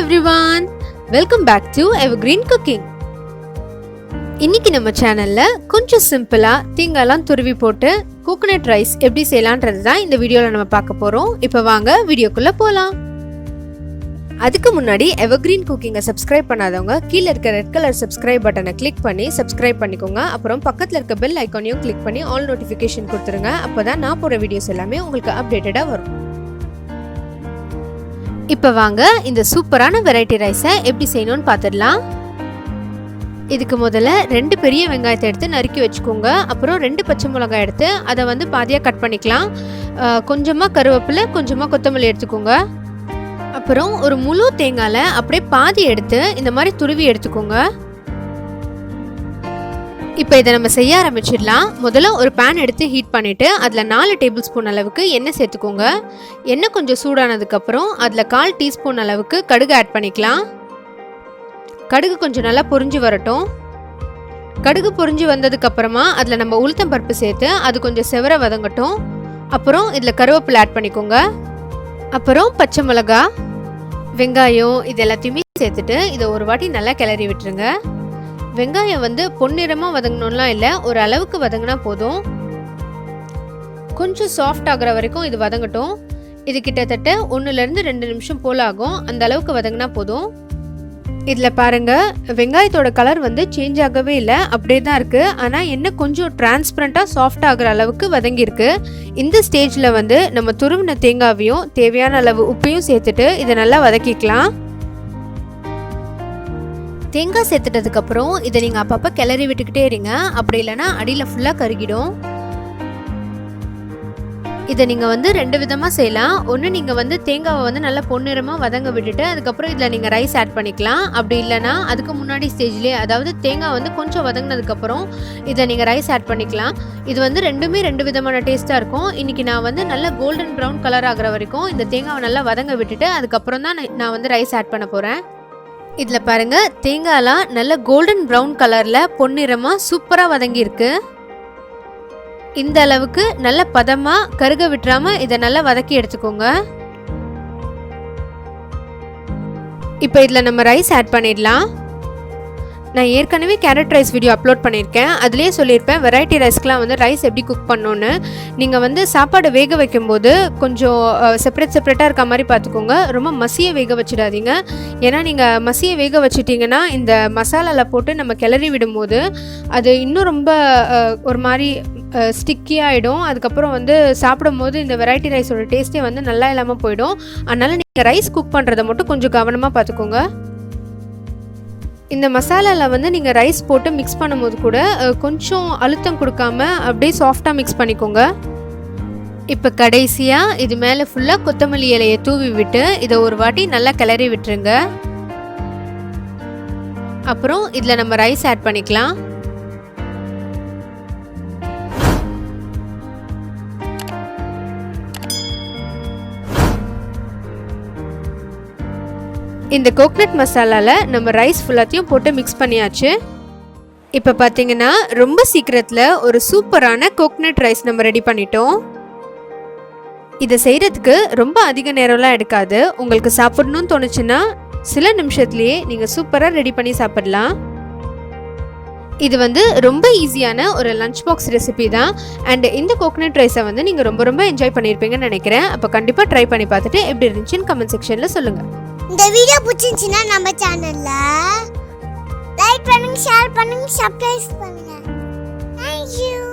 everyone, welcome back to EVERGREEN cooking. இன்னைக்கு நம்ம சேனல்ல கொஞ்சம் சிம்பிளா தேங்காய்லாம் துருவி போட்டு கோகனட் ரைஸ் எப்படி செய்யலாம்ன்றது தான் இந்த வீடியோல நம்ம பார்க்க போறோம். இப்போ வாங்க வீடியோக்குள்ள போலாம். அதுக்கு முன்னாடி EVERGREEN குக்கிங்கை சப்ஸ்கிரைப் பண்ணாதவங்க கீழே இருக்க ரெட் கலர் சப்ஸ்கிரைப் பட்டனை கிளிக் பண்ணி சப்ஸ்கிரைப் பண்ணிக்கோங்க. அப்புறம் பக்கத்தில் இருக்க பெல் ஐக்கானையும் கிளிக் பண்ணி ஆல் நோட்டிஃபிகேஷன் கொடுத்துருங்க. அப்போதான் நான் போகிற வீடியோஸ் எல்லாமே உங்களுக்கு அப்டேட்டடாக வரும். இப்போ வாங்க இந்த சூப்பரான வெரைட்டி ரைஸை எப்படி செய்யணும்னு பார்த்துடலாம். இதுக்கு முதல்ல 2 பெரிய வெங்காயத்தை எடுத்து நறுக்கி வச்சுக்கோங்க. அப்புறம் 2 பச்சை மிளகாய் எடுத்து அதை பாதியாக கட் பண்ணிக்கலாம். கொஞ்சமாக கருவேப்பிலை, கொஞ்சமாக கொத்தமல்லி எடுத்துக்கோங்க. அப்புறம் ஒரு முழு தேங்காயில் அப்படியே பாதி எடுத்து இந்த மாதிரி துருவி எடுத்துக்கோங்க. இப்போ இதை நம்ம செய்ய ஆரம்பிச்சிடலாம். முதல்ல ஒரு பேன் எடுத்து ஹீட் பண்ணிவிட்டு அதில் 4 டேபிள் ஸ்பூன் அளவுக்கு எண்ணெய் சேர்த்துக்கோங்க. எண்ணெய் கொஞ்சம் சூடானதுக்கப்புறம் அதில் 1/4 டீஸ்பூன் அளவுக்கு கடுகு ஆட் பண்ணிக்கலாம். கடுகு கொஞ்சம் நல்லா பொரிஞ்சு வரட்டும். கடுகு பொரிஞ்சு வந்ததுக்கப்புறமா அதில் நம்ம உளுத்தம் பருப்பு சேர்த்து அது கொஞ்சம் செவர வதங்கட்டும். அப்புறம் இதில் கருவேப்பிலை ஆட் பண்ணிக்கோங்க. அப்புறம் பச்சை மிளகா, வெங்காயம் இது எல்லாத்தையுமே சேர்த்துட்டு இதை ஒரு வாட்டி நல்லா கிளறி விட்டுருங்க. வெங்காயம் பொன்னிறமாக வதங்கணும்லாம் இல்லை, ஒரு அளவுக்கு வதங்கினா போதும். கொஞ்சம் சாஃப்ட் ஆகிற வரைக்கும் இது வதங்கட்டும். இது கிட்டத்தட்ட 1-2 நிமிஷம் போல் ஆகும். அந்த அளவுக்கு வதங்கினா போதும். இதில் பாருங்கள், வெங்காயத்தோட கலர் சேஞ்ச் ஆகவே இல்லை, அப்படியே தான் இருக்குது. ஆனால் என்ன கொஞ்சம் டிரான்ஸ்பரண்ட்டாக சாஃப்ட் ஆகிற அளவுக்கு வதங்கியிருக்கு. இந்த ஸ்டேஜில் நம்ம துருவின தேங்காவையும் தேவையான அளவு உப்பையும் சேர்த்துட்டு இதை நல்லா வதக்கிக்கலாம். தேங்காய் சேர்த்துட்டதுக்கப்புறம் இதை நீங்கள் அப்பப்போ கிளறி விட்டுக்கிட்டே இருங்க. அப்படி இல்லைன்னா அடியில் ஃபுல்லாக கருகிடும். இதை நீங்கள் 2 விதமாக செய்யலாம். ஒன்று நீங்கள் தேங்காவை நல்லா பொன்னிறமாக வதங்க விட்டுட்டு அதுக்கப்புறம் இதில் நீங்கள் ரைஸ் ஆட் பண்ணிக்கலாம். அப்படி இல்லைனா அதுக்கு முன்னாடி ஸ்டேஜ்லேயே, அதாவது தேங்காய் கொஞ்சம் வதங்கினதுக்கப்புறம் இதை நீங்கள் ரைஸ் ஆட் பண்ணிக்கலாம். இது ரெண்டுமே 2 விதமான டேஸ்ட்டாக இருக்கும். இன்றைக்கி நான் நல்லா கோல்டன் ப்ரௌன் கலர் ஆகிற வரைக்கும் இந்த தேங்காவை நல்லா வதங்க விட்டுட்டு அதுக்கப்புறம் தான் நான் ரைஸ் ஆட் பண்ண போகிறேன். இதில் பாருங்கள், தேங்காயெலாம் நல்ல கோல்டன் ப்ரௌன் கலரில் பொன்னிறமாக சூப்பராக வதங்கியிருக்கு. இந்த அளவுக்கு நல்ல பதமாக கருக விட்டுறாமல் இதை நல்லா வதக்கி எடுத்துக்கோங்க. இப்போ இதில் நம்ம ரைஸ் ஆட் பண்ணிடலாம். நான் ஏற்கனவே கேரட் ரைஸ் வீடியோ அப்லோட் பண்ணியிருக்கேன். அதுலேயே சொல்லியிருப்பேன் வெரைட்டி ரைஸ்க்கெலாம் ரைஸ் எப்படி குக் பண்ணணுன்னு. நீங்கள் சாப்பாடு வேக வைக்கும்போது கொஞ்சம் செப்பரேட்டாக இருக்க மாதிரி பார்த்துக்கோங்க. ரொம்ப மசிய வேக வச்சிடாதீங்க. ஏன்னா நீங்கள் மசிய வேக வச்சிட்டிங்கன்னா இந்த மசாலாவில் போட்டு நம்ம கிளறி விடும்போது அது இன்னும் ரொம்ப ஒரு மாதிரி ஸ்டிக்கியாகிடும். அதுக்கப்புறம் சாப்பிடும் போது இந்த வெரைட்டி ரைஸோட டேஸ்ட்டே நல்லா இல்லாமல் போயிடும். அதனால் நீங்கள் ரைஸ் குக் பண்ணுறதை மட்டும் கொஞ்சம் கவனமாக பார்த்துக்கோங்க. இந்த மசாலாவில் நீங்கள் ரைஸ் போட்டு மிக்ஸ் பண்ணும்போது கூட கொஞ்சம் அழுத்தம் கொடுக்காம அப்படியே சாஃப்டாக மிக்ஸ் பண்ணிக்கோங்க. இப்போ கடைசியாக இது மேலே ஃபுல்லாக கொத்தமல்லி இலையை தூவி விட்டு இதை ஒரு வாட்டி நல்லா கிளறி விட்டுருங்க. அப்புறம் இதில் நம்ம ரைஸ் ஆட் பண்ணிக்கலாம். இந்த கோகனட் மசாலாவில் நம்ம ரைஸ் ஃபுல்லாத்தையும் போட்டு மிக்ஸ் பண்ணியாச்சு. இப்போ பார்த்தீங்கன்னா ரொம்ப சீக்கிரத்தில் ஒரு சூப்பரான கோகனட் ரைஸ் நம்ம ரெடி பண்ணிட்டோம். இதை செய்கிறதுக்கு ரொம்ப அதிக நேரம்லாம் எடுக்காது. உங்களுக்கு சாப்பிடணும்னு தோணுச்சுன்னா சில நிமிஷத்துலேயே நீங்கள் சூப்பராக ரெடி பண்ணி சாப்பிடலாம். இது ரொம்ப ஈஸியான ஒரு லஞ்ச் பாக்ஸ் ரெசிபி தான். அண்ட் இந்த கோகனட் ரைஸை நீங்கள் ரொம்ப ரொம்ப என்ஜாய் பண்ணியிருப்பீங்கன்னு நினைக்கிறேன். அப்போ கண்டிப்பாக ட்ரை பண்ணி பார்த்துட்டு எப்படி இருந்துச்சுன்னு கமெண்ட் செக்ஷனில் சொல்லுங்கள். இந்த வீடியோ பிடிச்சிருந்துச்சுன்னா நம்ம சேனல்ல லைக் பண்ணுங்க, ஷேர் பண்ணுங்க, சப்ஸ்கிரைப் பண்ணுங்க. Thank you.